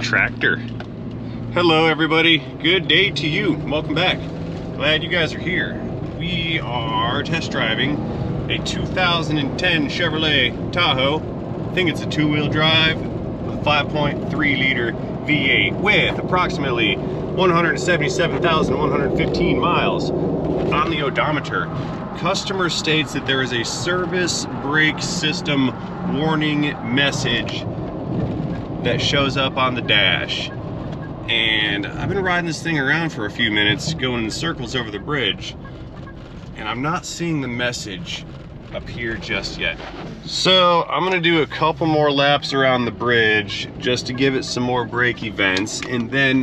tractor. Hello everybody, good day to you. Welcome back. Glad you guys are here. We are test driving a 2010 Chevrolet Tahoe. I think it's a two-wheel drive with a 5.3 liter V8 with approximately 177,115 miles on the odometer. Customer states that there is a service brake system warning message that shows up on the dash. And I've been riding this thing around for a few minutes, going in circles over the bridge, and I'm not seeing the message appear just yet. So I'm gonna do a couple more laps around the bridge just to give it some more brake events, and then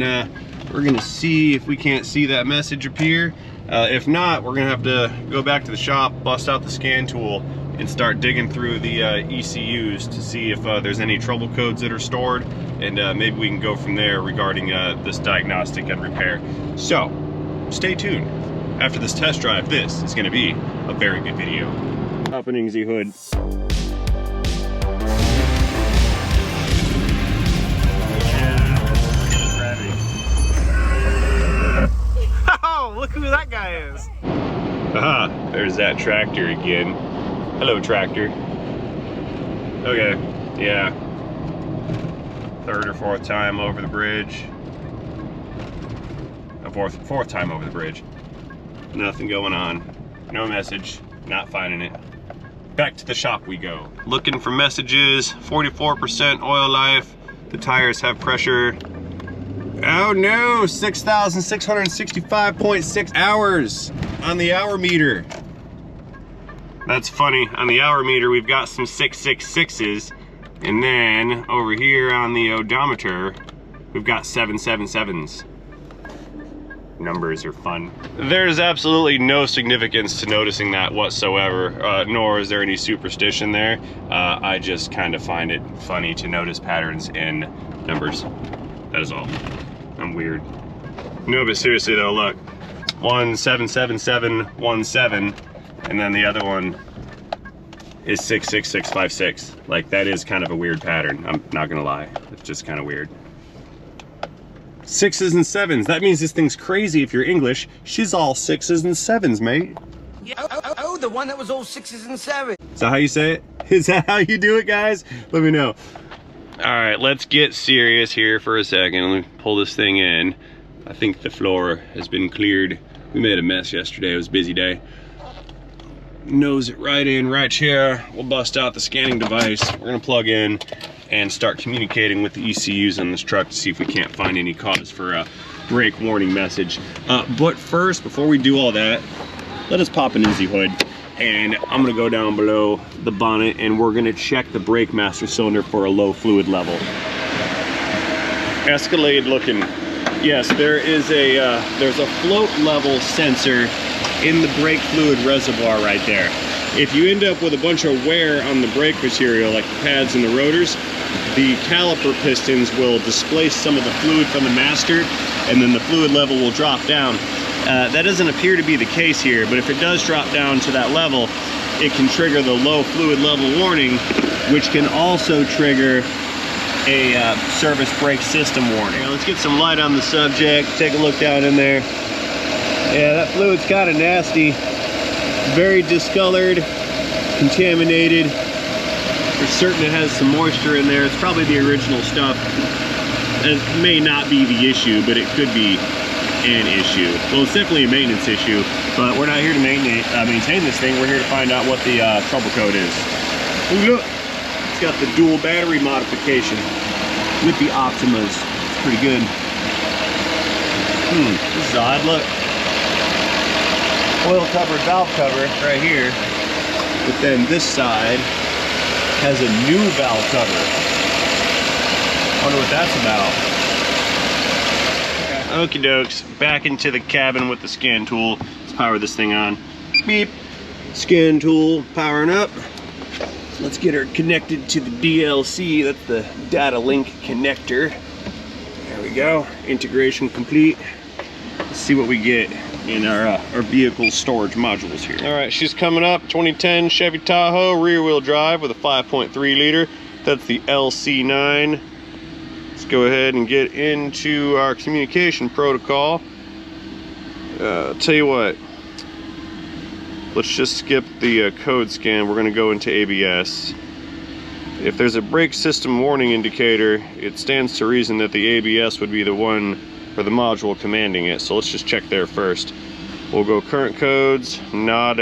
we're gonna see if we can't see that message appear. If not, we're gonna have to go back to the shop, bust out the scan tool, and start digging through the ECUs to see if there's any trouble codes that are stored, and maybe we can go from there regarding this diagnostic and repair. So, stay tuned. After this test drive, this is gonna be a very good video. Opening the hood. Oh, look who that guy is. Aha, there's that tractor again. Hello, tractor. Okay, yeah. Third or fourth time over the bridge. Fourth time over the bridge. Nothing going on. No message. Not finding it. Back to the shop we go. Looking for messages. 44% oil life. The tires have pressure. Oh no, 6,665.6 hours on the hour meter. That's funny. On the hour meter, we've got some 666s, and then over here on the odometer, we've got 777s. Numbers are fun. There's absolutely no significance to noticing that whatsoever, nor is there any superstition there. I just kind of find it funny to notice patterns in numbers. That is all. I'm weird. No, but seriously though, look. 177717, and then the other one is 66656. Like, that is kind of a weird pattern. I'm not gonna lie. It's just kind of weird. 6s and 7s. That means this thing's crazy if you're English. She's all 6s and 7s, mate. Yeah, oh, the one that was all 6s and 7s. Is that how you say it? Is that how you do it, guys? Let me know. All right, let's get serious here for a second. Let me pull this thing in. I think the floor has been cleared. We made a mess yesterday. It was a busy day. Nose it right in, right here. We'll bust out the scanning device. We're gonna plug in and start communicating with the ECUs on this truck to see if we can't find any cause for a brake warning message. But first, before we do all that, let us pop an easy hood. And I'm gonna go down below the bonnet and we're gonna check the brake master cylinder for a low fluid level. Escalade looking. Yes, there is there's a float level sensor in the brake fluid reservoir right there. If you end up with a bunch of wear on the brake material, like the pads and the rotors, the caliper pistons will displace some of the fluid from the master, and then the fluid level will drop down. That doesn't appear to be the case here, but if it does drop down to that level, it can trigger the low fluid level warning, which can also trigger a service brake system warning. Now, let's get some light on the subject, take a look down in there. Yeah, that fluid's kind of nasty. Very discolored, contaminated. For certain it has some moisture in there. It's probably the original stuff. It may not be the issue, but it could be an issue. Well, it's definitely a maintenance issue, but we're not here to maintain this thing. We're here to find out what the trouble code is. Ooh, look, it's got the dual battery modification with the Optimas. It's pretty good. This is odd. Look, oil covered valve cover right here, but then this side has a new valve cover. Wonder what that's about. Okie dokes, back into the cabin with the scan tool. Let's power this thing on. Beep. Scan tool powering up. Let's get her connected to the DLC. That's the data link connector. There we go. Integration complete. Let's see what we get in our vehicle storage modules here. All right, she's coming up. 2010 Chevy Tahoe, rear wheel drive with a 5.3 liter. That's the LC9. Let's go ahead and get into our communication protocol. Tell you what, let's just skip the code scan. We're going to go into ABS. If there's a brake system warning indicator, it stands to reason that the ABS would be the one or the module commanding it. So let's just check there first. We'll go current codes, not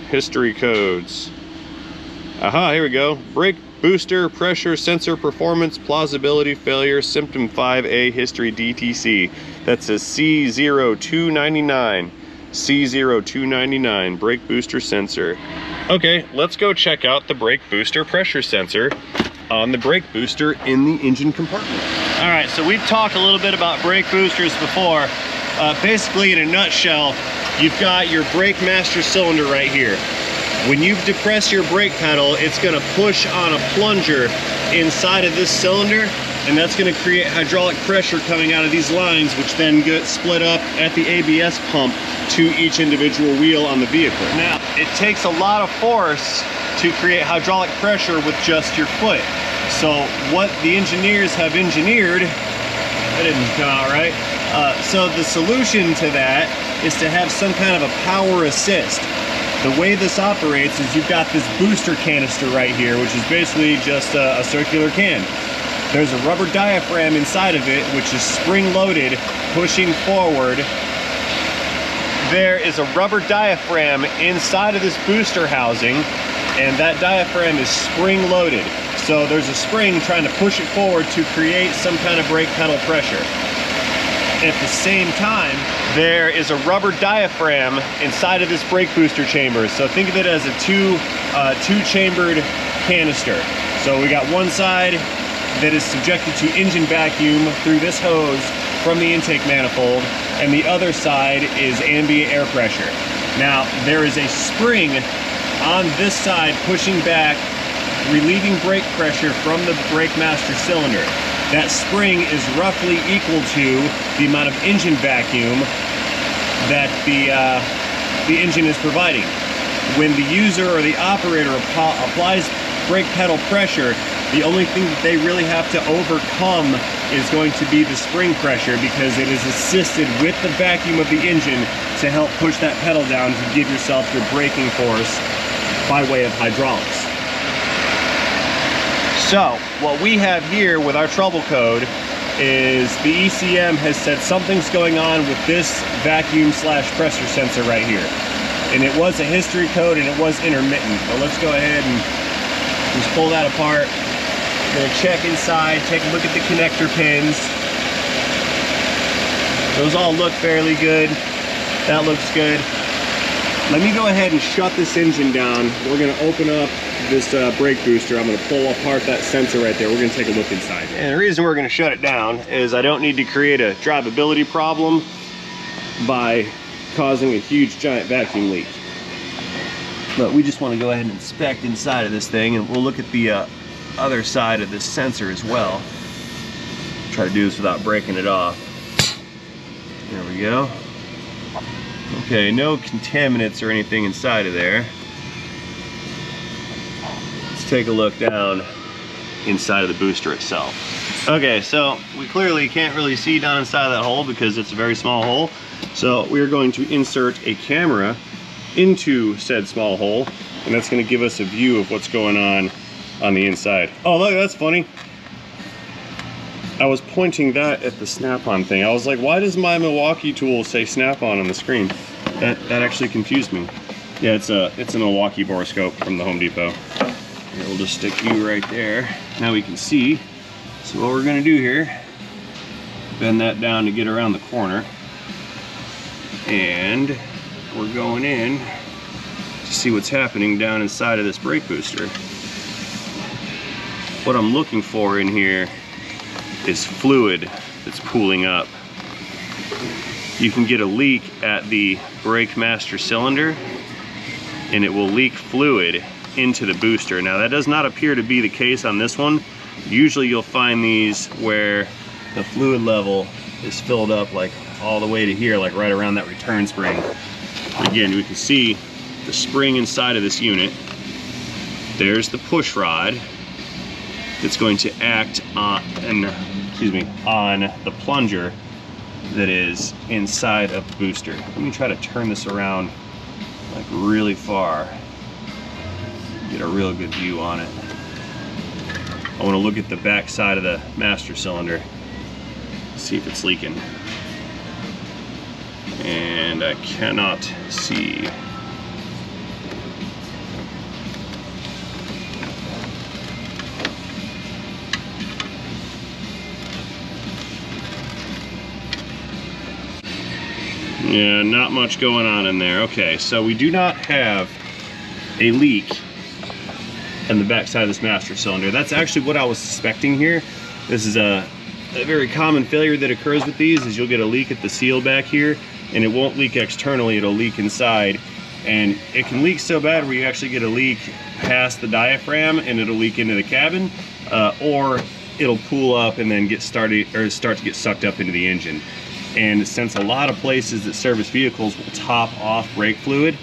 history codes. Aha, here we go. Brake booster pressure sensor performance plausibility failure symptom 5A history DTC. That's a C0299. C0299 brake booster sensor. Okay, let's go check out the brake booster pressure sensor on the brake booster in the engine compartment. All right, so we've talked a little bit about brake boosters before. Basically, in a nutshell, you've got your brake master cylinder right here. When you depress your brake pedal, it's gonna push on a plunger inside of this cylinder, and that's gonna create hydraulic pressure coming out of these lines, which then get split up at the ABS pump to each individual wheel on the vehicle. Now, it takes a lot of force to create hydraulic pressure with just your foot. So what the engineers have engineered, that didn't come out right. So the solution to that is to have some kind of a power assist. The way this operates is you've got this booster canister right here, which is basically just a circular can. There's a rubber diaphragm inside of it, which is spring-loaded, pushing forward. There is a rubber diaphragm inside of this booster housing, and that diaphragm is spring-loaded. So there's a spring trying to push it forward to create some kind of brake pedal pressure. At the same time, there is a rubber diaphragm inside of this brake booster chamber. So think of it as a two-chambered canister. So we got one side that is subjected to engine vacuum through this hose from the intake manifold, and the other side is ambient air pressure. Now, there is a spring on this side pushing back, relieving brake pressure from the brake master cylinder. That spring is roughly equal to the amount of engine vacuum that the engine is providing. When the user or the operator applies brake pedal pressure, the only thing that they really have to overcome is going to be the spring pressure, because it is assisted with the vacuum of the engine to help push that pedal down to give yourself your braking force by way of hydraulics. So what we have here with our trouble code is the ECM has said something's going on with this vacuum slash pressure sensor right here. And it was a history code and it was intermittent. But let's go ahead and just pull that apart. We're gonna check inside, take a look at the connector pins. Those all look fairly good. That looks good. Let me go ahead and shut this engine down. We're gonna open up this brake booster. I'm gonna pull apart that sensor right there. We're gonna take a look inside. And the reason we're gonna shut it down is I don't need to create a drivability problem by causing a huge giant vacuum leak. But we just wanna go ahead and inspect inside of this thing, and we'll look at the other side of this sensor as well. Try to do this without breaking it off. There we go. Okay, no contaminants or anything inside of there. Let's take a look down inside of the booster itself. Okay, so we clearly can't really see down inside of that hole because it's a very small hole. So we're going to insert a camera into said small hole, and that's going to give us a view of what's going on the inside. Oh, look, that's funny. I was pointing that at the snap-on thing. I was like, why does my Milwaukee tool say snap-on on the screen? That actually confused me. Yeah, it's a Milwaukee borescope from the Home Depot. Here, we'll just stick you right there. Now we can see. So what we're gonna do here, bend that down to get around the corner. And we're going in to see what's happening down inside of this brake booster. What I'm looking for in here is fluid that's pooling up. You can get a leak at the brake master cylinder and it will leak fluid into the booster. Now that does not appear to be the case on this one. Usually you'll find these where the fluid level is filled up like all the way to here, like right around that return spring. Again, we can see the spring inside of this unit. There's the push rod. that's going to act on the plunger that is inside of the booster. Let me try to turn this around like really far, get a real good view on it. I want to look at the back side of the master cylinder, see if it's leaking. And I cannot see. Yeah, not much going on in there. Okay, so we do not have a leak in the back side of this master cylinder. That's actually what I was suspecting here. This is a very common failure that occurs with these, is you'll get a leak at the seal back here, and it won't leak externally, it'll leak inside. And it can leak so bad where you actually get a leak past the diaphragm and it'll leak into the cabin, or it'll pool up and then start to get sucked up into the engine. And since a lot of places that service vehicles will top off brake fluid,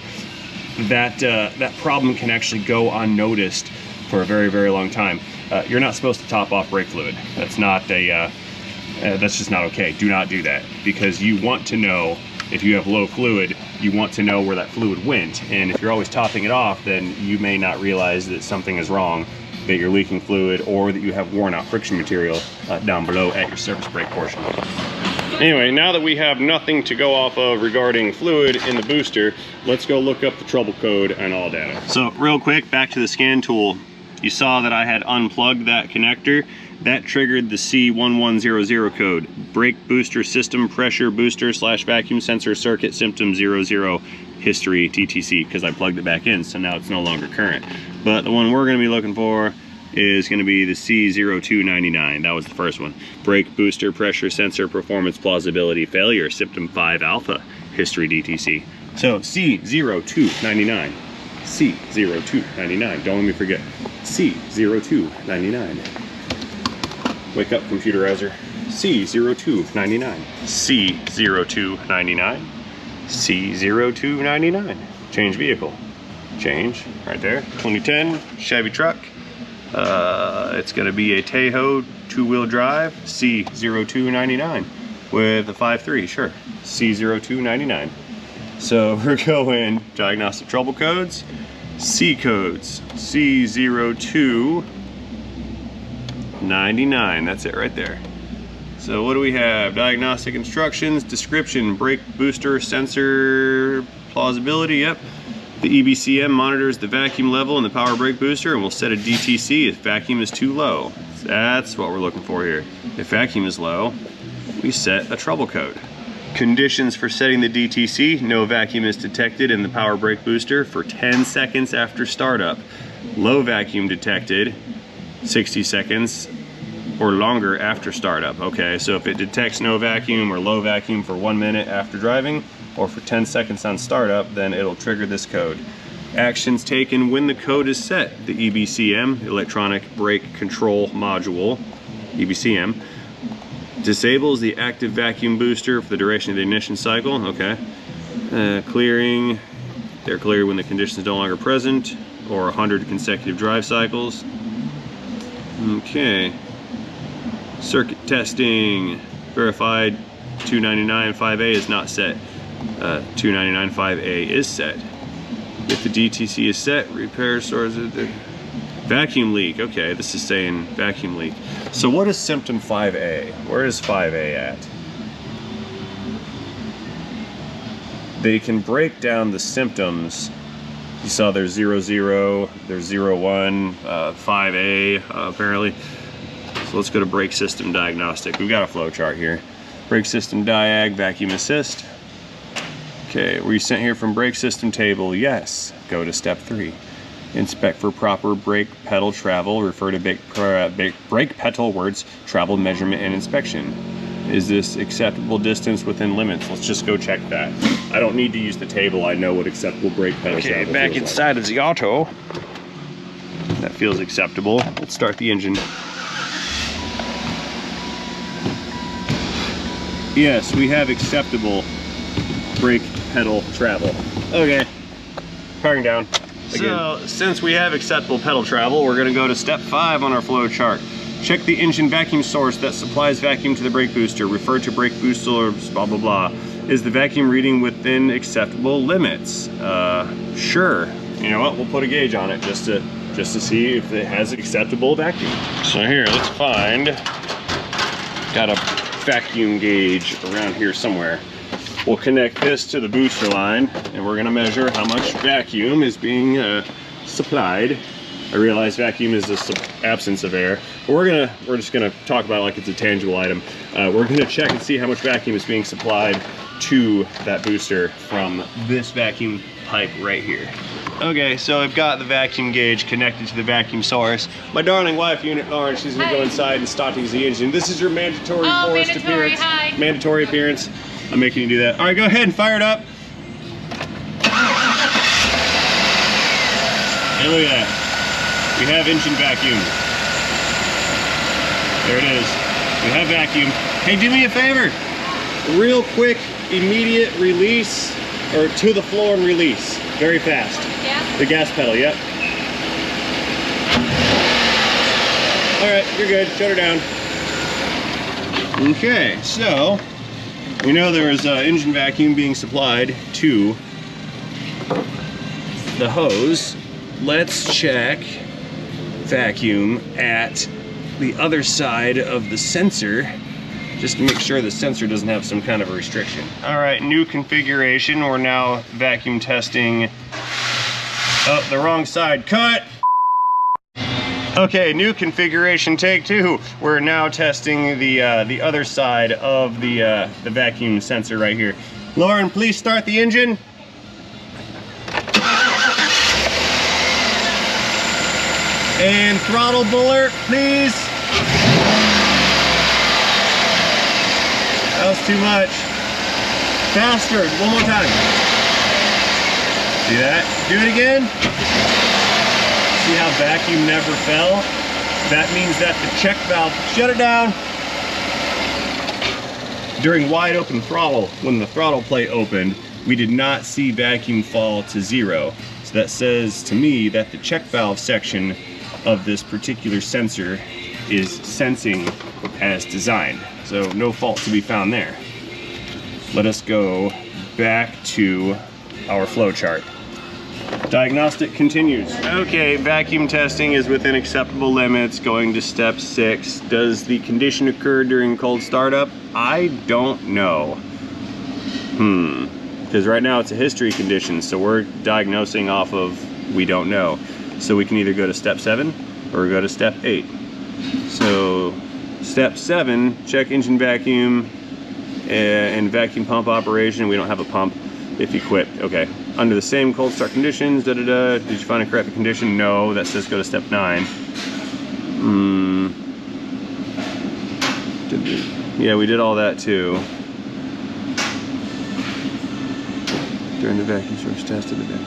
that problem can actually go unnoticed for a very, very long time. You're not supposed to top off brake fluid. That's just not okay. Do not do that, because you want to know if you have low fluid, you want to know where that fluid went. And if you're always topping it off, then you may not realize that something is wrong, that you're leaking fluid, or that you have worn out friction material down below at your surface brake portion. Anyway, now that we have nothing to go off of regarding fluid in the booster, let's go look up the trouble code and all data. So real quick, back to the scan tool. You saw that I had unplugged that connector. That triggered the C1100 code. Brake booster system pressure booster / vacuum sensor circuit symptom 00 history TTC, because I plugged it back in, so now it's no longer current. But the one we're going to be looking for is going to be the C0299. That was the first one. Brake booster pressure sensor performance plausibility failure symptom 5 alpha history DTC. So C0299. C0299. Don't let me forget. C0299. Wake up, computerizer. C0299. C0299. C0299. Change vehicle. Change right there. 2010 Chevy truck. It's going to be a Tahoe 2-wheel drive, C0299 with a 5.3, sure, C0299. So we're going diagnostic trouble codes, C codes, C0299, that's it right there. So what do we have? Diagnostic instructions, description, brake booster sensor plausibility, yep. The EBCM monitors the vacuum level in the power brake booster and will set a DTC if vacuum is too low. That's what we're looking for here. If vacuum is low, we set a trouble code. Conditions for setting the DTC: no vacuum is detected in the power brake booster for 10 seconds after startup. Low vacuum detected 60 seconds or longer after startup. Okay, so if it detects no vacuum or low vacuum for 1 minute after driving, or for 10 seconds on startup, then it'll trigger this code. Actions taken when the code is set: the EBCM, electronic brake control module, EBCM, disables the active vacuum booster for the duration of the ignition cycle. Okay. Clearing, they're clear when the condition is no longer present, or 100 consecutive drive cycles. Okay. Circuit testing, verified 299.5A is not set. 299.5A is set. If the DTC is set, repair source of the vacuum leak. Okay, this is saying vacuum leak. So what is symptom 5A? Where is 5A at? They can break down the symptoms. You saw there's 00, there's 01, 5A apparently. So let's go to brake system diagnostic. We've got a flow chart here. Brake system diag, vacuum assist. Okay, were you sent here from brake system table? Yes. Go to step 3. Inspect for proper brake pedal travel. Refer to brake pedal words, travel measurement and inspection. Is this acceptable distance within limits? Let's just go check that. I don't need to use the table. I know what acceptable brake pedal travel feels like. Back inside of the auto. That feels acceptable. Let's start the engine. Yes, we have acceptable brake pedal travel. Okay, powering down. So, since we have acceptable pedal travel, we're gonna go to step 5 on our flow chart. Check the engine vacuum source that supplies vacuum to the brake booster. Refer to brake boosters, blah, blah, blah. Is the vacuum reading within acceptable limits? Sure. You know what, we'll put a gauge on it just to see if it has acceptable vacuum. So here, let's find, got a vacuum gauge around here somewhere. We'll connect this to the booster line and we're gonna measure how much vacuum is being supplied. I realize vacuum is the absence of air, but we're just gonna talk about it like it's a tangible item. We're gonna check and see how much vacuum is being supplied to that booster from this vacuum pipe right here. Okay, so I've got the vacuum gauge connected to the vacuum source. My darling wife, Unit Lauren, she's gonna go inside and start the engine. This is your mandatory forced appearance. Hi. Mandatory appearance. I'm making you do that. All right, go ahead and fire it up. Hey, look at that. We have engine vacuum. There it is. We have vacuum. Hey, do me a favor. Real quick, immediate release, or to the floor and release. Very fast. Yeah. The gas pedal, yep. All right, you're good. Shut her down. Okay, so we know there is engine vacuum being supplied to the hose. Let's check vacuum at the other side of the sensor just to make sure the sensor doesn't have some kind of a restriction. All right, new configuration. We're now vacuum testing. Oh, the wrong side. Cut! Okay, new configuration, take 2. We're now testing the other side of the vacuum sensor right here. Lauren, please start the engine. And throttle buller, please. That was too much. Faster, one more time. See that? Do it again. See how vacuum never fell? That means that the check valve, shut it down. During wide open throttle, when the throttle plate opened, we did not see vacuum fall to 0. So that says to me that the check valve section of this particular sensor is sensing as designed. So no fault to be found there. Let us go back to our flow chart. Diagnostic continues. Okay, vacuum testing is within acceptable limits, going to step 6. Does the condition occur during cold startup? I don't know. Because right now it's a history condition, so we're diagnosing off of we don't know. So we can either go to step 7 or go to step 8. So step 7, check engine vacuum and vacuum pump operation. We don't have a pump if equipped. Okay. Under the same cold start conditions, Did you find a correct condition? No, that says go to step 9. Yeah, we did all that too. During the vacuum source test of the day.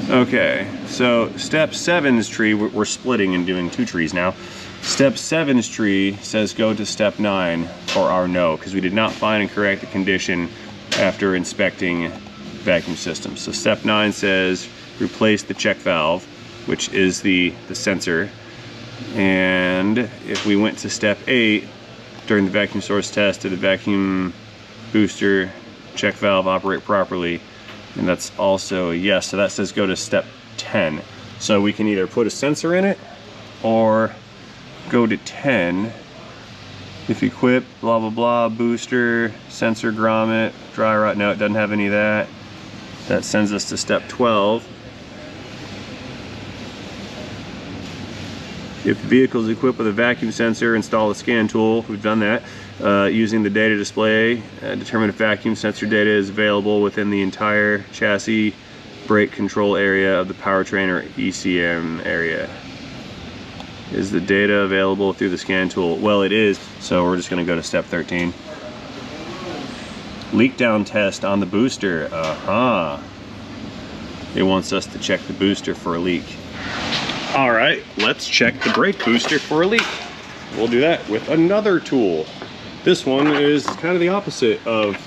Okay, so step 7's tree, we're splitting and doing 2 trees now. Step 7's tree says go to step 9 for our no, because we did not find and correct the condition after inspecting vacuum systems. So step 9 says replace the check valve, which is the sensor. And if we went to step 8, during the vacuum source test, did the vacuum booster check valve operate properly? And that's also a yes, so that says go to step 10. So we can either put a sensor in it or go to 10. If equipped, blah, blah, blah, booster, sensor, grommet, dry rot. No, it doesn't have any of that. That sends us to step 12. If the vehicle is equipped with a vacuum sensor, install a scan tool. We've done that. Using the data display, determine if vacuum sensor data is available within the entire chassis brake control area of the powertrain or ECM area. Is the data available through the scan tool? Well, it is, so we're just going to go to step 13. Leak down test on the booster. It wants us to check the booster for a leak. All right, let's check the brake booster for a leak. We'll do that with another tool. This one is kind of the opposite of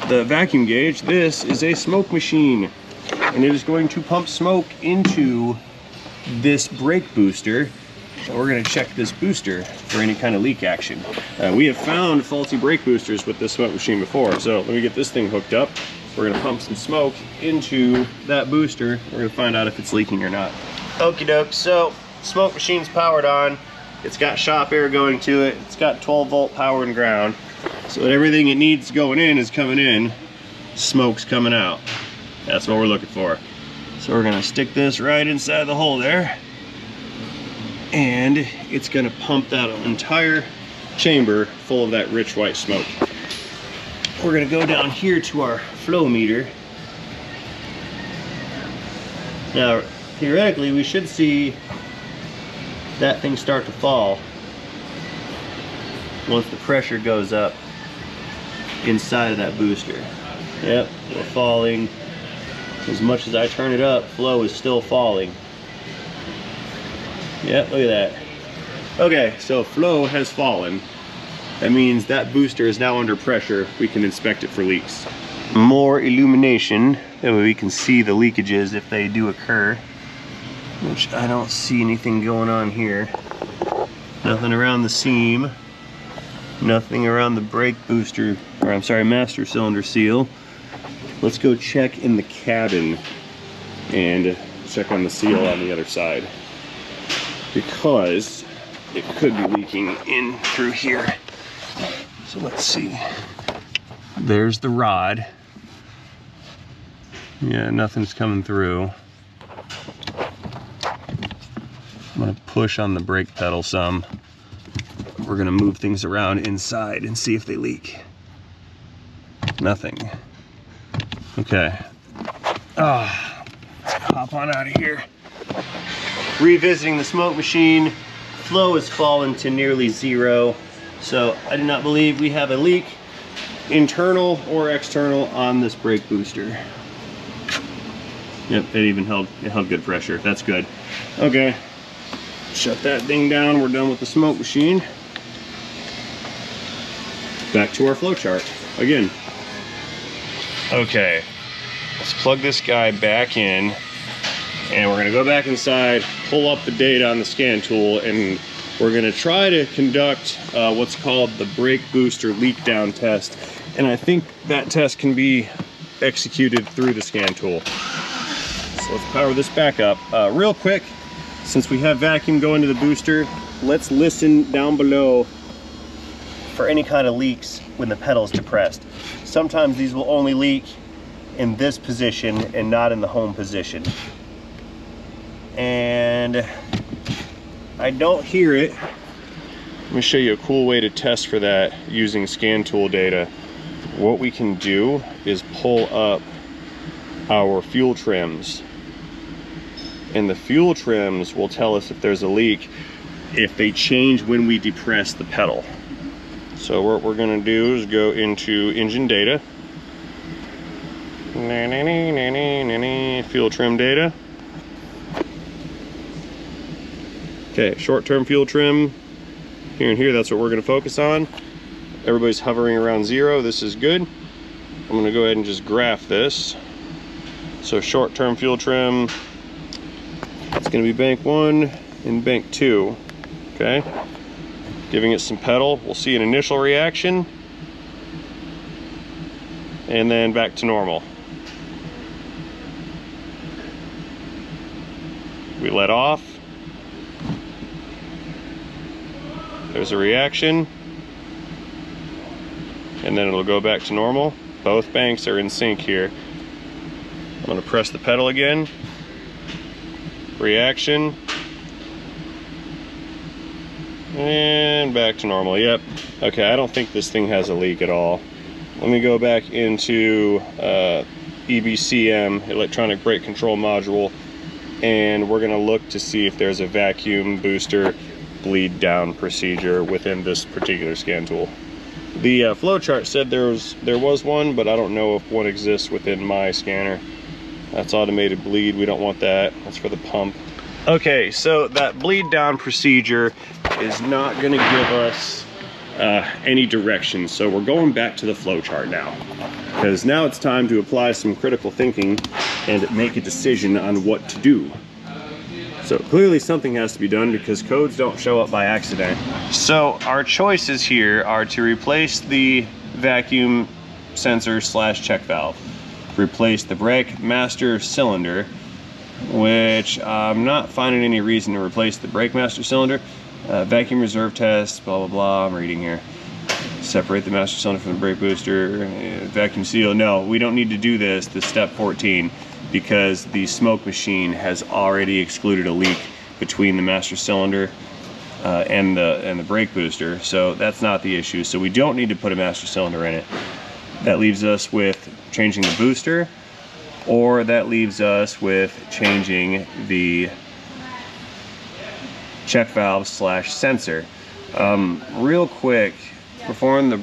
the vacuum gauge, this is a smoke machine, and it is going to pump smoke into this brake booster. So we're going to check this booster for any kind of leak action. We have found faulty brake boosters with this smoke machine before, so let me get this thing hooked up. We're going to pump some smoke into that booster. We're going to find out if it's leaking or not. Okie doke, so smoke machine's powered on. It's got shop air going to it. It's got 12-volt power and ground. So everything it needs going in is coming in. Smoke's coming out. That's what we're looking for. So we're going to stick this right inside the hole there. And it's gonna pump that entire chamber full of that rich white smoke. We're gonna go down here to our flow meter. Now, theoretically, we should see that thing start to fall once the pressure goes up inside of that booster. Yep, we're falling. As much as I turn it up, flow is still falling. Yeah, look at that. Okay, so flow has fallen. That means that booster is now under pressure. We can inspect it for leaks. More illumination, that way we can see the leakages if they do occur. Which I don't see anything going on here. Nothing around the seam. Nothing around the brake booster, or I'm sorry, master cylinder seal. Let's go check in the cabin and check on the seal on the other side, because it could be leaking in through here. So let's see. There's the rod. Yeah, nothing's coming through. I'm gonna push on the brake pedal some. We're gonna move things around inside and see if they leak. Nothing. Okay. Let's hop on out of here. Revisiting the smoke machine, flow has fallen to nearly zero, so I do not believe we have a leak, internal or external, on this brake booster. Yep, it held good pressure. That's good. Okay, shut that thing down. We're done with the smoke machine. Back to our flow chart again. Okay, let's plug this guy back in. And we're gonna go back inside, pull up the data on the scan tool, and we're gonna try to conduct what's called the brake booster leak down test. And I think that test can be executed through the scan tool. So let's power this back up. Real quick, since we have vacuum going to the booster, let's listen down below for any kind of leaks when the pedal's depressed. Sometimes these will only leak in this position and not in the home position. And I don't hear it. Let me show you a cool way to test for that using scan tool data. What we can do is pull up our fuel trims, and the fuel trims will tell us if there's a leak if they change when we depress the pedal. So what we're gonna do is go into engine data, fuel trim data. Okay, short-term fuel trim, here and here, that's what we're gonna focus on. Everybody's hovering around zero, this is good. I'm gonna go ahead and just graph this. So short-term fuel trim, it's gonna be bank 1 and bank 2, okay? Giving it some pedal, we'll see an initial reaction, and then back to normal. We let off. There's a reaction, and then it'll go back to normal. Both banks are in sync here. I'm gonna press the pedal again. Reaction. And back to normal, yep. Okay, I don't think this thing has a leak at all. Let me go back into EBCM, electronic brake control module, and we're gonna look to see if there's a vacuum booster bleed down procedure within this particular scan tool. The flowchart said there was one, but I don't know if one exists within my scanner. That's automated bleed, we don't want that. That's for the pump. Okay, so that bleed down procedure is not gonna give us any direction. So we're going back to the flow chart now, because now it's time to apply some critical thinking and make a decision on what to do. So clearly something has to be done, because codes don't show up by accident. So our choices here are to replace the vacuum sensor slash check valve, replace the brake master cylinder, which I'm not finding any reason to replace the brake master cylinder. Vacuum reserve test, blah, blah, blah, I'm reading here. Separate the master cylinder from the brake booster, vacuum seal. No, we don't need to do this step 14, because the smoke machine has already excluded a leak between the master cylinder and the brake booster, so that's not the issue. So we don't need to put a master cylinder in it. That leaves us with changing the booster, or that leaves us with changing the check valve slash sensor. Real quick, perform the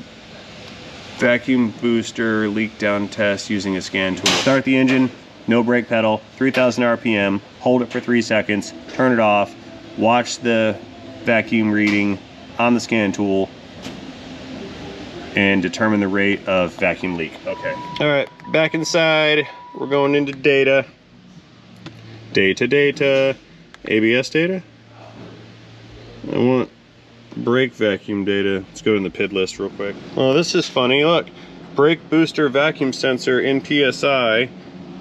vacuum booster leak down test using a scan tool. Start the engine, no brake pedal, 3000 RPM, hold it for 3 seconds, turn it off, watch the vacuum reading on the scan tool, and determine the rate of vacuum leak. Okay. All right, back inside. We're going into data. Data. ABS data. I want brake vacuum data. Let's go to the PID list real quick. Oh, this is funny. Look, brake booster vacuum sensor in PSI.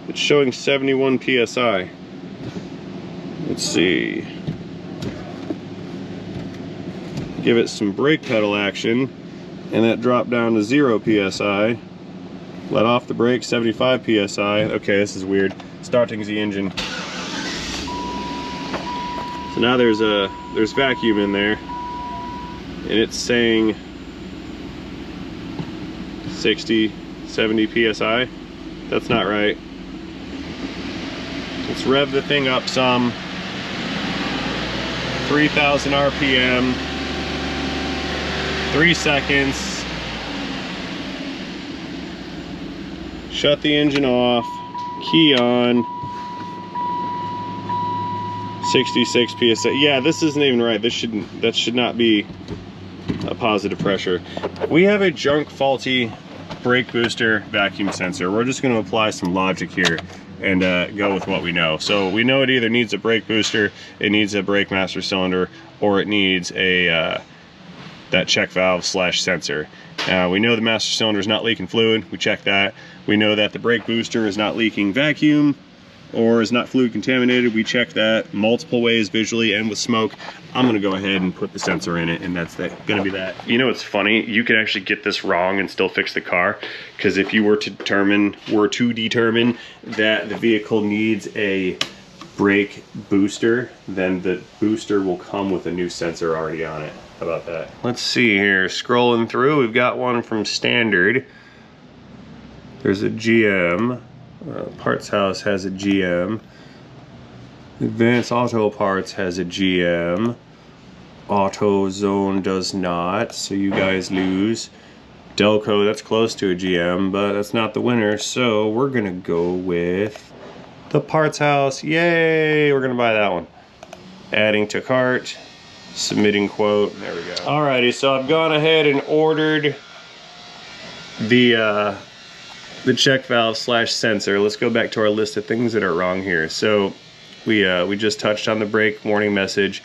It's showing 71 PSI. Let's see. Give it some brake pedal action, and that dropped down to 0 PSI. Let off the brake, 75 PSI. Okay, this is weird. Starting the engine. So now there's vacuum in there, and it's saying 60, 70 PSI. That's not right. Let's rev the thing up some. 3000 RPM. 3 seconds. Shut the engine off. Key on. 66 PSI. Yeah, this isn't even right. That should not be a positive pressure. We have a junk faulty brake booster vacuum sensor. We're just going to apply some logic here and go with what we know. So we know it either needs a brake booster, it needs a brake master cylinder, or it needs a that check valve slash sensor. We know the master cylinder is not leaking fluid. We checked that. We know that the brake booster is not leaking vacuum or is not fluid contaminated. We checked that multiple ways, visually and with smoke. I'm gonna go ahead and put the sensor in it, and that's gonna be that. You know, it's funny, you can actually get this wrong and still fix the car, because if you were to determine that the vehicle needs a brake booster, then the booster will come with a new sensor already on it. How about that? Let's see here, scrolling through, we've got one from Standard. There's a GM. Parts House has a GM. Advanced Auto Parts has a GM. AutoZone does not, so you guys lose. Delco, that's close to a GM, but that's not the winner, so we're gonna go with the Parts House. Yay, we're gonna buy that one. Adding to cart, submitting quote, there we go. Alrighty, so I've gone ahead and ordered the check valve slash sensor. Let's go back to our list of things that are wrong here. So we just touched on the brake warning message.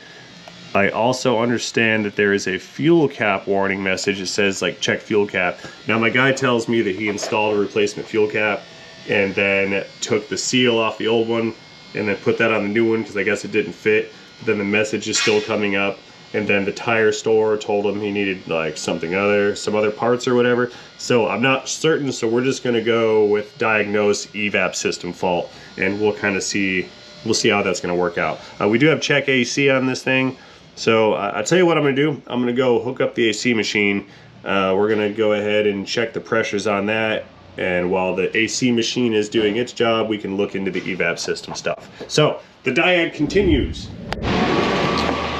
I also understand that there is a fuel cap warning message. It says like check fuel cap. Now my guy tells me that he installed a replacement fuel cap and then took the seal off the old one and then put that on the new one because I guess it didn't fit. But then the message is still coming up, and then the tire store told him he needed like some other parts or whatever. So I'm not certain, so we're just gonna go with diagnose evap system fault, and we'll kind of see, we'll see how that's gonna work out. We do have check AC on this thing, so I'll tell you what I'm gonna do. I'm gonna go hook up the AC machine. We're gonna go ahead and check the pressures on that, and while the AC machine is doing its job, we can look into the evap system stuff. So the diag continues.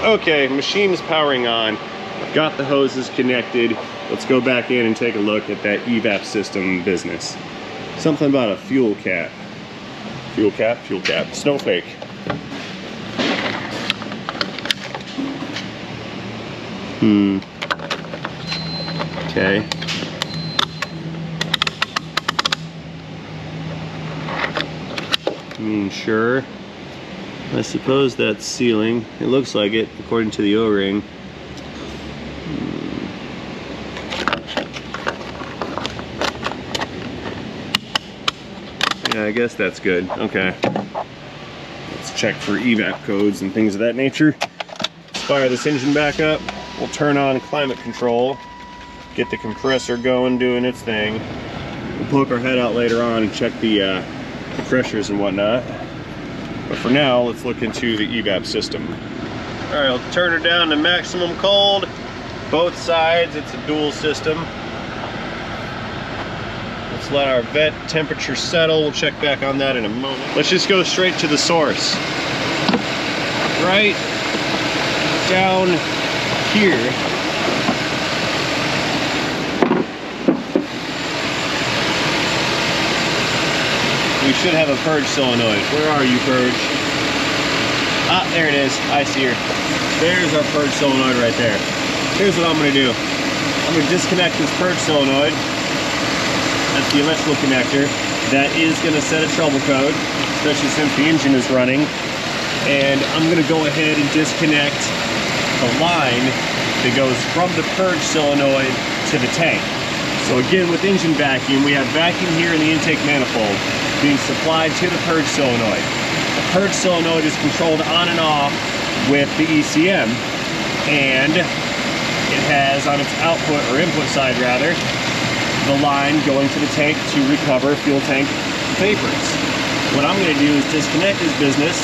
Okay, machine is powering on. I've got the hoses connected. Let's go back in and take a look at that evap system business. Something about a fuel cap. Fuel cap, snowflake. Okay. I mean, sure. I suppose that's sealing. It looks like it, according to the O-ring. Yeah, I guess that's good. Okay. Let's check for evap codes and things of that nature. Let's fire this engine back up. We'll turn on climate control. Get the compressor going, doing its thing. We'll poke our head out later on and check the pressures and whatnot. But for now, let's look into the evap system. All right, I'll turn her down to maximum cold. Both sides, it's a dual system. Let's let our vent temperature settle. We'll check back on that in a moment. Let's just go straight to the source. Right down here. We should have a purge solenoid. Where are you, purge? Ah, there it is. I see her. There's our purge solenoid right there. Here's what I'm gonna do. I'm gonna disconnect this purge solenoid. That's the electrical connector. That is gonna set a trouble code, especially since the engine is running. And I'm gonna go ahead and disconnect the line that goes from the purge solenoid to the tank. So again, with engine vacuum, we have vacuum here in the intake manifold being supplied to the purge solenoid. The purge solenoid is controlled on and off with the ECM, and it has on its output, or input side rather, the line going to the tank to recover fuel tank vapors. What I'm going to do is disconnect this business,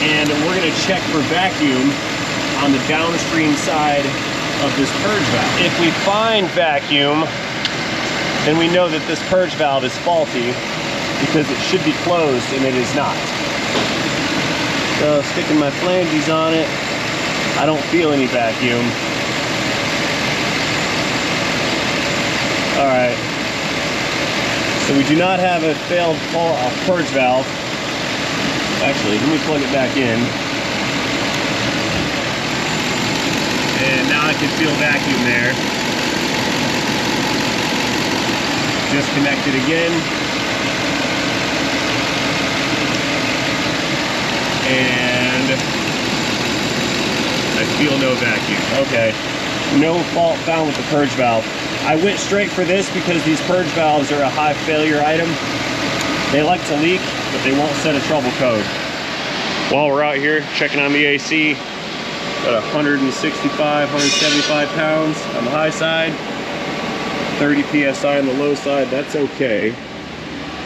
and we're going to check for vacuum on the downstream side of this purge valve. If we find vacuum, then we know that this purge valve is faulty, because it should be closed and it is not. So sticking my flanges on it, I don't feel any vacuum. All right, so we do not have a failed purge valve. Actually, let me plug it back in. And now I can feel vacuum there. Disconnect it again. And I feel no vacuum. Okay, no fault found with the purge valve. I went straight for this because these purge valves are a high failure item. They like to leak, but they won't set a trouble code. While we're out here checking on the AC, got 165, 175 pounds on the high side, 30 PSI on the low side. That's okay.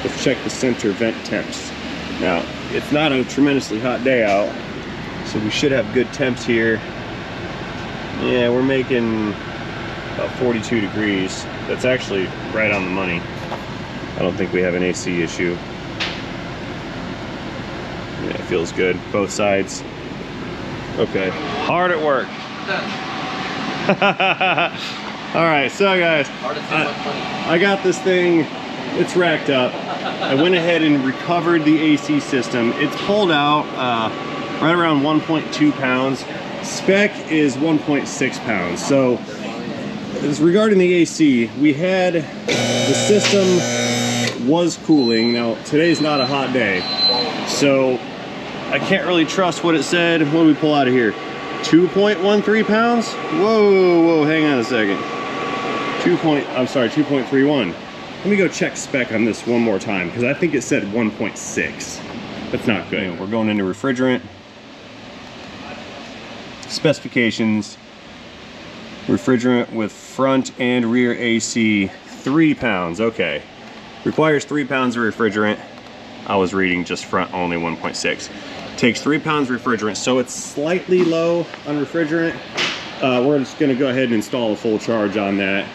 Let's check the center vent temps. Now, it's not a tremendously hot day out, so we should have good temps here. Yeah, we're making about 42 degrees. That's actually right on the money. I don't think we have an AC issue. Yeah, it feels good. Both sides. Okay. Hard at work. All right, so guys, I got this thing. It's racked up. I went ahead and recovered the AC system. It's pulled out right around 1.2 pounds. Spec is 1.6 pounds. So as regarding the AC, we had the system was cooling. Now today's not a hot day, so I can't really trust what it said. What do we pull out of here? 2.13 pounds? Whoa, hang on a second. 2.31. Let me go check spec on this one more time, because I think it said 1.6. That's not good. Anyway, we're going into refrigerant. Specifications. Refrigerant with front and rear AC, 3 pounds. Okay. Requires 3 pounds of refrigerant. I was reading just front only 1.6. Takes 3 pounds refrigerant, so it's slightly low on refrigerant. We're just gonna go ahead and install a full charge on that.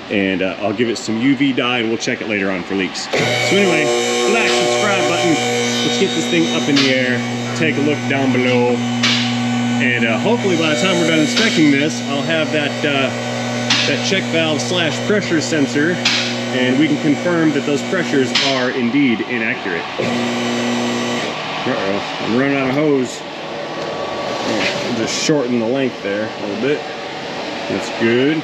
And I'll give it some UV dye and we'll check it later on for leaks. So anyway, like, subscribe button. Let's get this thing up in the air. Take a look down below. And hopefully by the time we're done inspecting this, I'll have that check valve / pressure sensor, and we can confirm that those pressures are indeed inaccurate. Uh-oh, I'm running out of hose. I'll just shorten the length there a little bit. That's good.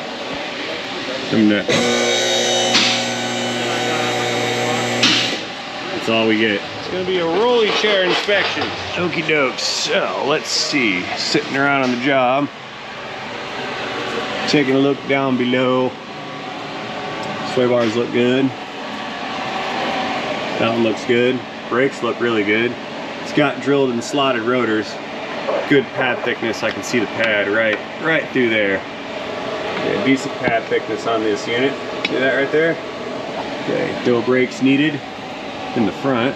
That's all we get. It's gonna be a rolly chair inspection. Okie dokes. So let's see. Sitting around on the job, taking a look down below. Sway bars look good. That one looks good. Brakes look really good. It's got drilled and slotted rotors. Good pad thickness. I can see the pad right through there. Yeah, decent pad thickness on this unit. See that right there? Okay, no brakes needed in the front.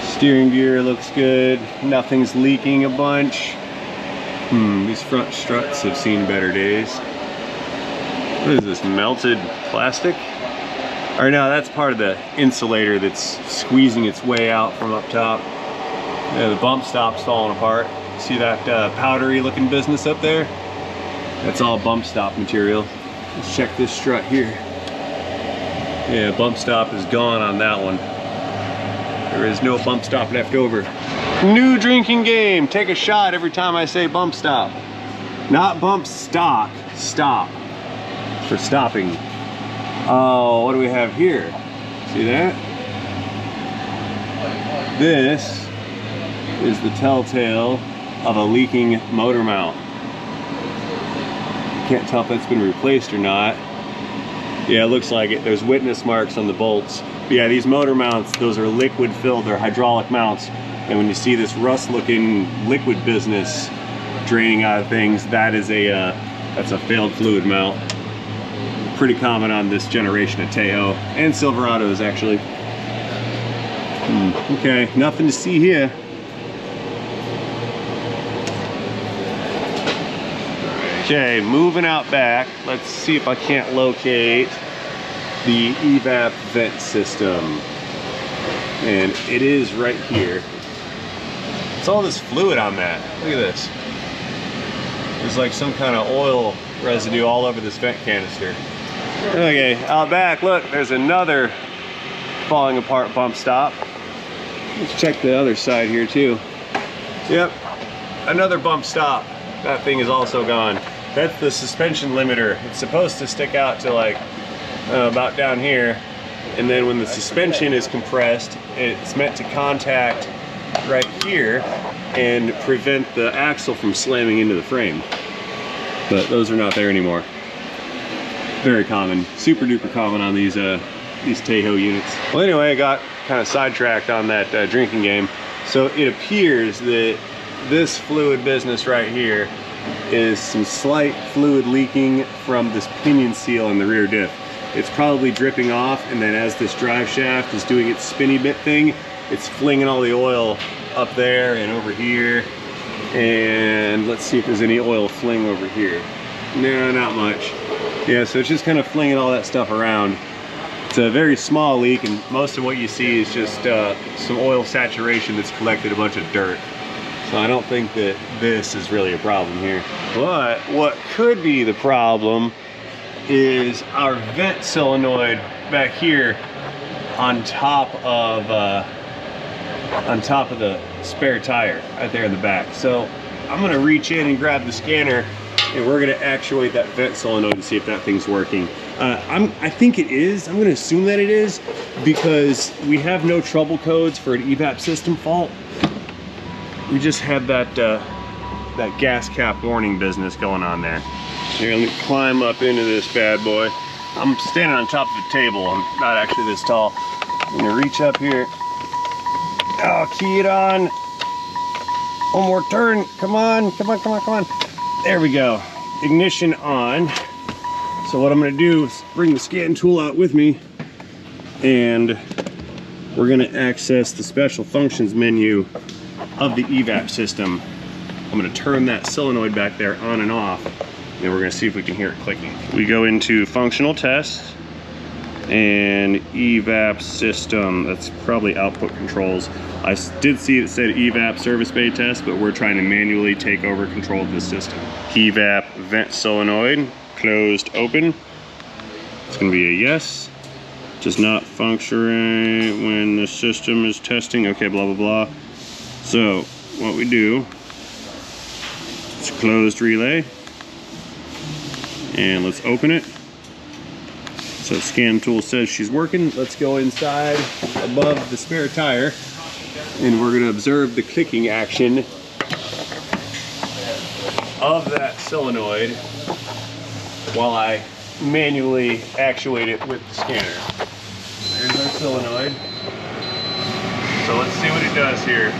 Steering gear looks good. Nothing's leaking a bunch. These front struts have seen better days. What is this, melted plastic? Or no, that's part of the insulator that's squeezing its way out from up top. Yeah, the bump stop's falling apart. See that powdery looking business up there? That's all bump stop material. Let's check this strut here. Yeah, bump stop is gone on that one. There is no bump stop left over. New drinking game. Take a shot every time I say bump stop. Not bump stock, stop. For stopping. Oh, what do we have here? See that? This is the telltale of a leaking motor mount. Can't tell if that's been replaced or not. Yeah, it looks like it. There's witness marks on the bolts. But yeah, these motor mounts, those are liquid filled, they're hydraulic mounts. And when you see this rust looking liquid business draining out of things, that is that's a failed fluid mount. Pretty common on this generation of Tahoe and Silverados actually. Okay, nothing to see here. Okay, moving out back, let's see if I can't locate the evap vent system. And it is right here. It's all this fluid on that. Look at this. There's like some kind of oil residue all over this vent canister. Okay, out back, look, there's another falling apart bump stop. Let's check the other side here too. Yep, another bump stop. That thing is also gone. That's the suspension limiter. It's supposed to stick out to like about down here, and then when the suspension is compressed, it's meant to contact right here and prevent the axle from slamming into the frame. But those are not there anymore. Very common, super duper common on these Tahoe units. Well, anyway, I got kind of sidetracked on that drinking game. So it appears that this fluid business right here is some slight fluid leaking from this pinion seal in the rear diff. It's probably dripping off, and then as this drive shaft is doing its spinny bit thing, it's flinging all the oil up there and over here. And let's see if there's any oil fling over here. No, not much. Yeah, so it's just kind of flinging all that stuff around. It's a very small leak, and most of what you see is just some oil saturation that's collected a bunch of dirt. So I don't think that this is really a problem here. But what could be the problem is our vent solenoid back here on top of the spare tire right there in the back. So I'm gonna reach in and grab the scanner, and we're gonna actuate that vent solenoid to see if that thing's working. I think it is. I'm gonna assume that it is, because we have no trouble codes for an evap system fault. We just had that gas cap warning business going on there. Here, let me climb up into this bad boy. I'm standing on top of a table. I'm not actually this tall. I'm gonna reach up here. Oh, key it on. One more turn. Come on, come on, come on, come on. There we go. Ignition on. So what I'm gonna do is bring the scan tool out with me, and we're gonna access the special functions menu of the evap system. I'm gonna turn that solenoid back there on and off, and we're gonna see if we can hear it clicking. We go into functional tests and evap system. That's probably output controls. I did see it said evap service bay test, but we're trying to manually take over control of this system. Evap vent solenoid, closed, open. It's gonna be a yes. Does not function when the system is testing. Okay, blah, blah, blah. So what we do, it's closed relay, and let's open it. So scan tool says she's working. Let's go inside above the spare tire and we're gonna observe the clicking action of that solenoid while I manually actuate it with the scanner. There's our solenoid. So let's see what it does here.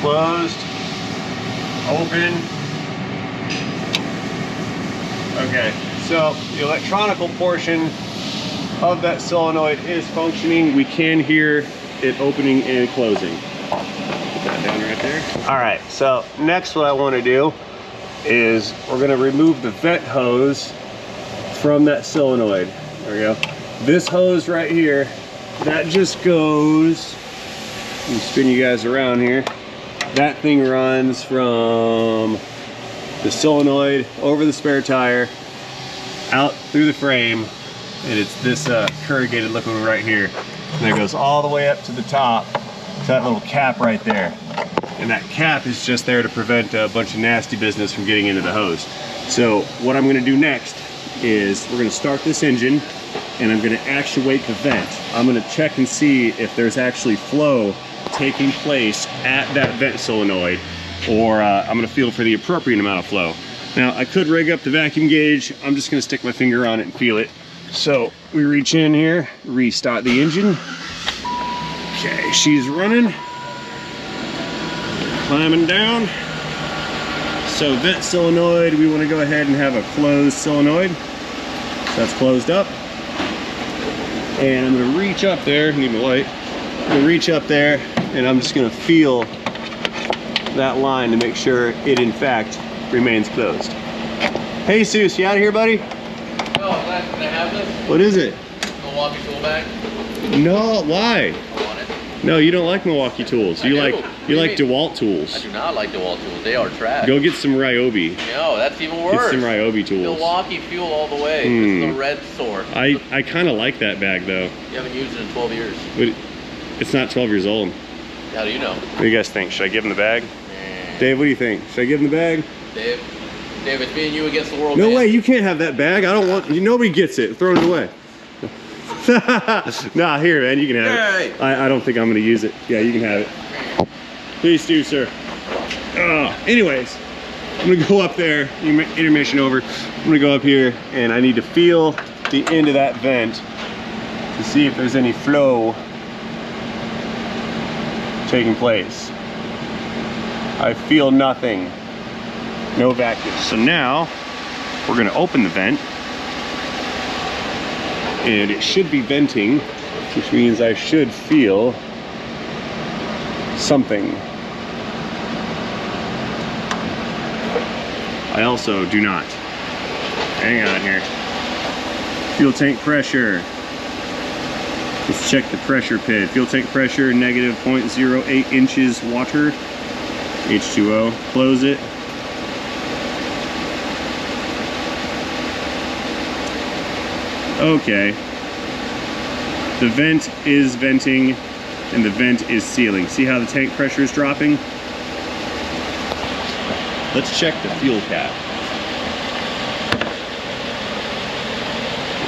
Closed, open. Okay, so the electronical portion of that solenoid is functioning. We can hear it opening and closing. Put that down right there. All right, so next what I want to do is we're going to remove the vent hose from that solenoid. There we go. This hose right here, that just goes, let me spin you guys around here. That thing runs from the solenoid over the spare tire, out through the frame, and it's this corrugated liquid right here. And it goes all the way up to the top, to that little cap right there. And that cap is just there to prevent a bunch of nasty business from getting into the hose. So what I'm gonna do next is we're gonna start this engine and I'm gonna actuate the vent. I'm gonna check and see if there's actually flow taking place at that vent solenoid, or I'm gonna feel for the appropriate amount of flow. Now I could rig up the vacuum gauge. I'm just gonna stick my finger on it and feel it. So we reach in here, restart the engine. Okay, she's running. Climbing down. So vent solenoid, we want to go ahead and have a closed solenoid. So that's closed up. And I'm going to reach up there, need my light. I'm going to reach up there and I'm just going to feel that line to make sure it in fact remains closed. Hey Seuss, you out of here, buddy? No, can I have this? What is it? Milwaukee tool bag. No, why? I want it. No, you don't like Milwaukee tools. You like DeWalt tools. I do not like DeWalt tools. They are trash. Go get some Ryobi. No, that's even worse. Get some Ryobi tools. Milwaukee Fuel all the way. This is a red sort. I kind of like that bag though. You haven't used it in 12 years. But it's not 12 years old. How do you know? What do you guys think? Should I give him the bag? Dave, what do you think? Should I give him the bag? Dave, it's me and you against the world. No man. way, you can't have that bag. I don't want, nobody gets it. Throw it away. Nah, here, man, you can have it. I don't think I'm gonna use it. Yeah, you can have it. Please do, sir. Anyways, I'm gonna go up there, intermission over. I'm gonna go up here and I need to feel the end of that vent to see if there's any flow taking place. I feel nothing, no vacuum. So now we're gonna open the vent and it should be venting, which means I should feel something. I also do not. Hang on here. Fuel tank pressure. Let's check the pressure pid. Fuel tank pressure, negative 0.08 inches water. H2O. Close it. Okay. The vent is venting and the vent is sealing. See how the tank pressure is dropping? Let's check the fuel cap.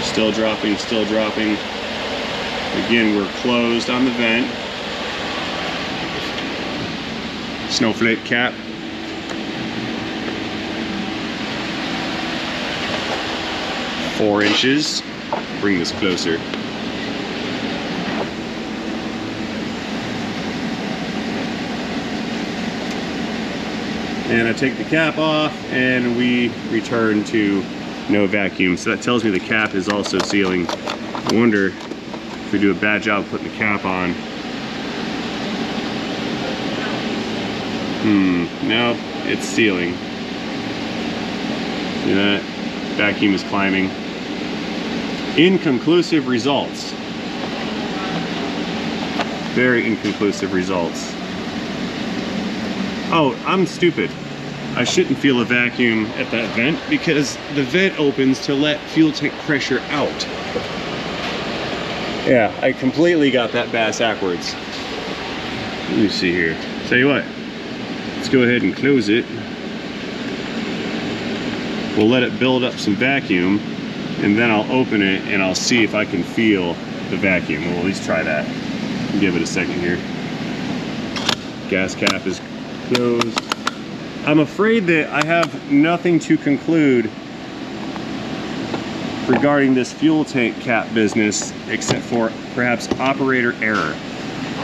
Still dropping, still dropping. Again, we're closed on the vent. Snowflake cap. Four inches. Bring this closer. And I take the cap off and we return to no vacuum. So that tells me the cap is also sealing. I wonder if we do a bad job putting the cap on. No, it's sealing. See that? Vacuum is climbing. Inconclusive results. Very inconclusive results. Oh, I'm stupid. I shouldn't feel a vacuum at that vent because the vent opens to let fuel tank pressure out. Yeah, I completely got that backwards. Let me see here. Tell you what, let's go ahead and close it. We'll let it build up some vacuum and then I'll open it and I'll see if I can feel the vacuum. We'll at least try that. Give it a second here. Gas cap is closed. I'm afraid that I have nothing to conclude regarding this fuel tank cap business except for perhaps operator error.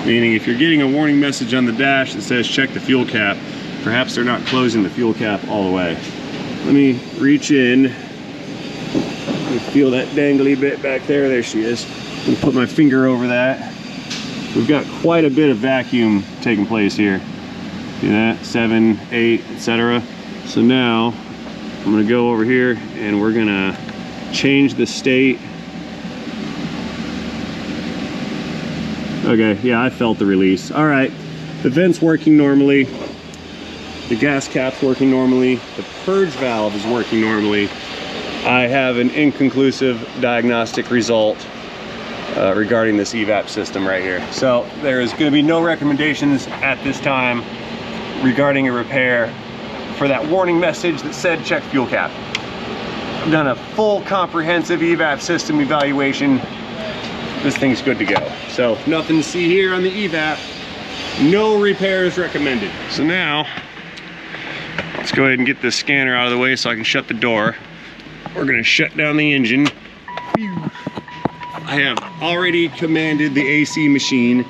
Meaning if you're getting a warning message on the dash that says check the fuel cap, perhaps they're not closing the fuel cap all the way. Let me reach in. You feel that dangly bit back there. There she is. Let me put my finger over that. We've got quite a bit of vacuum taking place here. See that? 7, 8, etc. So now I'm gonna go over here and we're gonna change the state. Okay, yeah, I felt the release. All right, the vent's working normally. The gas cap's working normally. The purge valve is working normally. I have an inconclusive diagnostic result regarding this evap system right here. So there is going to be no recommendations at this time regarding a repair for that warning message that said check fuel cap. I've done a full comprehensive evap system evaluation. This thing's good to go. So nothing to see here on the evap. No repairs recommended. So now let's go ahead and get this scanner out of the way so I can shut the door. We're gonna shut down the engine. I have already commanded the AC machine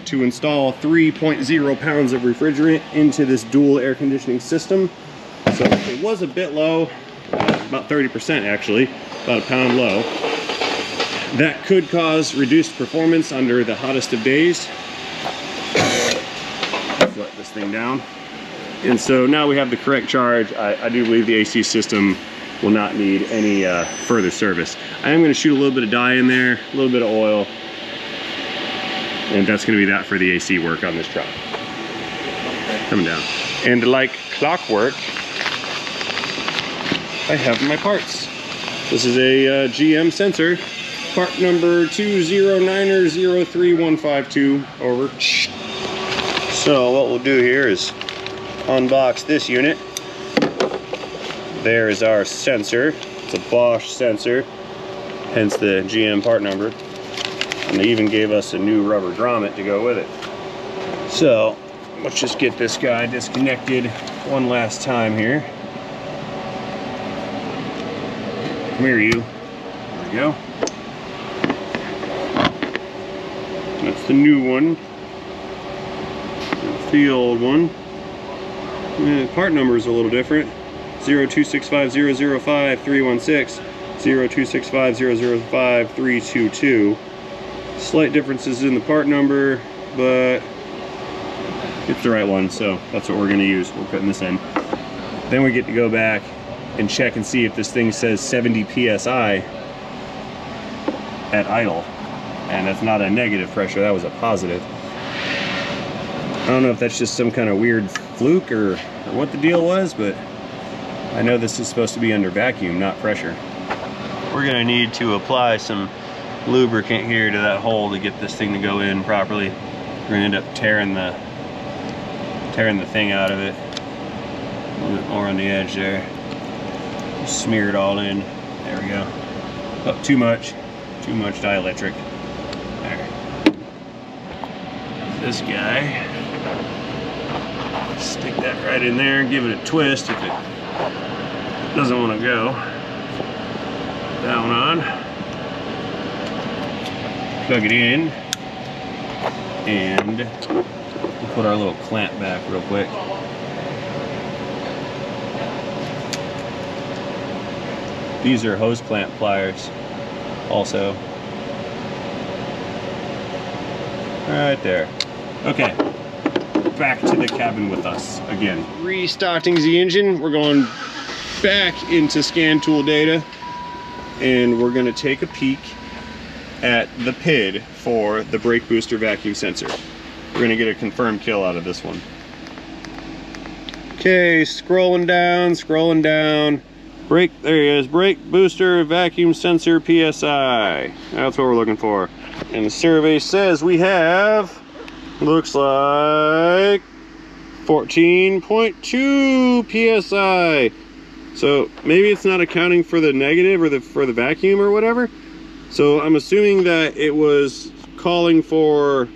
to install 3.0 pounds of refrigerant into this dual air conditioning system. So it was a bit low, about 30% actually, about a pound low. That could cause reduced performance under the hottest of days. Let's let this thing down. And so now we have the correct charge. I do believe the AC system will not need any further service. I am going to shoot a little bit of dye in there, a little bit of oil, and that's going to be that for the AC work on this truck. Coming down. And like clockwork, I have my parts. This is a GM sensor, part number 209er03152, over. So what we'll do here is unbox this unit. There is our sensor. It's a Bosch sensor, hence the GM part number. And they even gave us a new rubber grommet to go with it. So let's just get this guy disconnected one last time here. Come here, you. There we go. That's the new one. That's the old one. The part number is a little different. 0265005-316, 0265005-322. Slight differences in the part number, but it's the right one, so that's what we're going to use. We're putting this in. Then we get to go back and check and see if this thing says 70 psi at idle, and that's not a negative pressure, that was a positive. I don't know if that's just some kind of weird fluke or what the deal was, but I know this is supposed to be under vacuum, not pressure. We're gonna need to apply some lubricant here to that hole to get this thing to go in properly. We're gonna end up tearing the thing out of it. A little bit more on the edge there. Smear it all in. There we go. Oh, too much dielectric. There. This guy. Stick that right in there and give it a twist if it doesn't want to go. That one on. Plug it in. And we'll put our little clamp back real quick. These are hose clamp pliers also. Right there. Okay. Back to the cabin with us again. Restarting the engine. We're going back into scan tool data and we're going to take a peek at the PID for the brake booster vacuum sensor. We're going to get a confirmed kill out of this one. Okay, scrolling down. Brake, there he is. Brake booster vacuum sensor PSI. That's what we're looking for. And the survey says we have, looks like 14.2 PSI. So maybe it's not accounting for the negative or for the vacuum or whatever. So I'm assuming that it was calling for,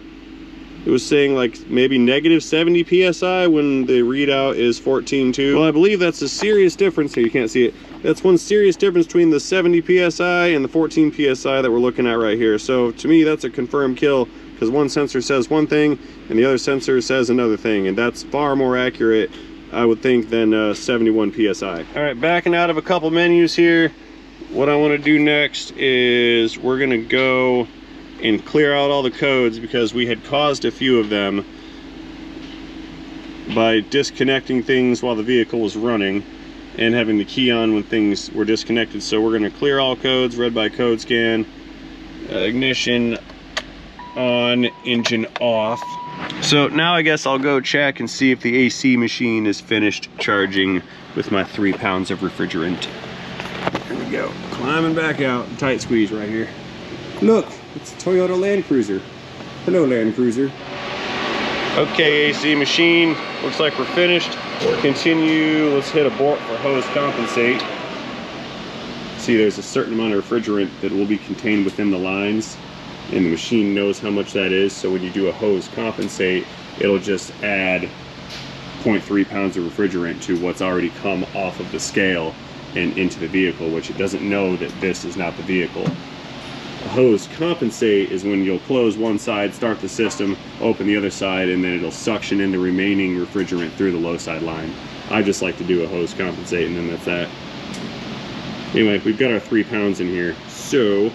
it was saying like maybe negative 70 psi when the readout is 14.2. Well, I believe that's a serious difference here. You can't see it. That's one serious difference between the 70 psi and the 14 psi that we're looking at right here. So to me, that's a confirmed kill, because one sensor says one thing and the other sensor says another thing, and that's far more accurate, I would think, than 71 psi. All right, backing out of a couple menus here. What I want to do next is we're gonna go and clear out all the codes, because we had caused a few of them by disconnecting things while the vehicle was running and having the key on when things were disconnected. So we're gonna clear all codes, read by code scan, ignition on, engine off. So now I guess I'll go check and see if the AC machine is finished charging with my 3 pounds of refrigerant. Here we go, climbing back out, tight squeeze right here. Look, it's a Toyota Land Cruiser. Hello, Land Cruiser. Okay, AC machine, looks like we're finished. Continue, let's hit abort for hose compensate. See, there's a certain amount of refrigerant that will be contained within the lines, and the machine knows how much that is, so when you do a hose compensate, it'll just add 0.3 pounds of refrigerant to what's already come off of the scale and into the vehicle, which it doesn't know that this is not the vehicle. A hose compensate is when you'll close one side, start the system, open the other side, and then it'll suction in the remaining refrigerant through the low side line. I just like to do a hose compensate, and then that's that. Anyway, we've got our 3 pounds in here, so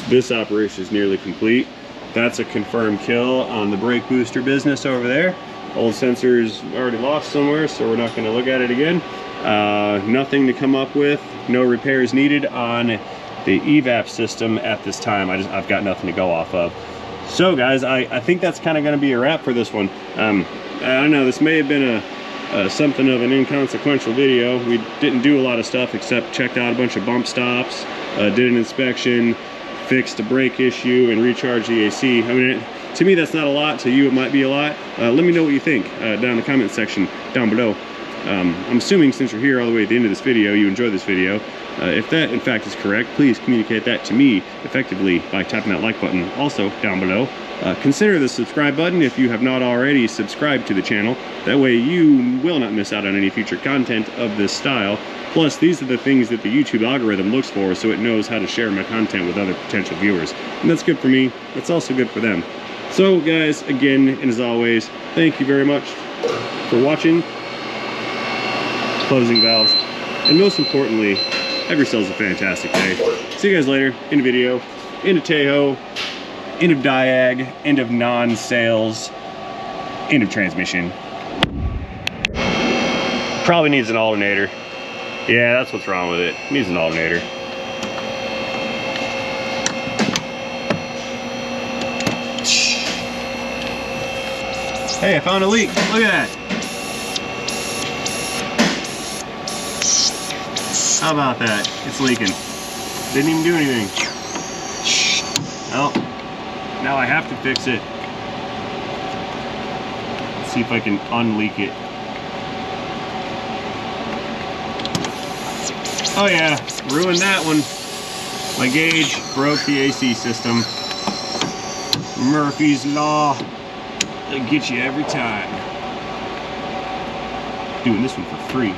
this operation is nearly complete. That's a confirmed kill on the brake booster business over there. Old sensor's already lost somewhere, so we're not going to look at it again. Nothing to come up with, no repairs needed on the evap system at this time. I've got nothing to go off of. So guys, I think that's kind of going to be a wrap for this one. I don't know, this may have been something of an inconsequential video. We didn't do a lot of stuff except checked out a bunch of bump stops, did an inspection, fixed a brake issue, and recharged the AC. I mean, to me that's not a lot, to you it might be a lot. Let me know what you think down in the comment section down below. I'm assuming since you're here all the way at the end of this video, you enjoyed this video. If that in fact is correct, please communicate that to me effectively by tapping that like button also down below. Consider the subscribe button if you have not already subscribed to the channel. That way you will not miss out on any future content of this style. Plus, these are the things that the YouTube algorithm looks for, so it knows how to share my content with other potential viewers. And that's good for me, it's also good for them. So guys, again, and as always, thank you very much for watching. Closing valves, and most importantly, have yourselves a fantastic day. See you guys later. End of video, end of Tahoe, end of Diag, end of non-sales, end of transmission. Probably needs an alternator. Yeah, that's what's wrong with it. Needs an alternator. Hey, I found a leak. Look at that. How about that? It's leaking. Didn't even do anything. Well, now I have to fix it. Let's see if I can unleak it. Oh yeah, ruined that one. My gauge broke the AC system. Murphy's Law. It'll get you every time. Doing this one for free.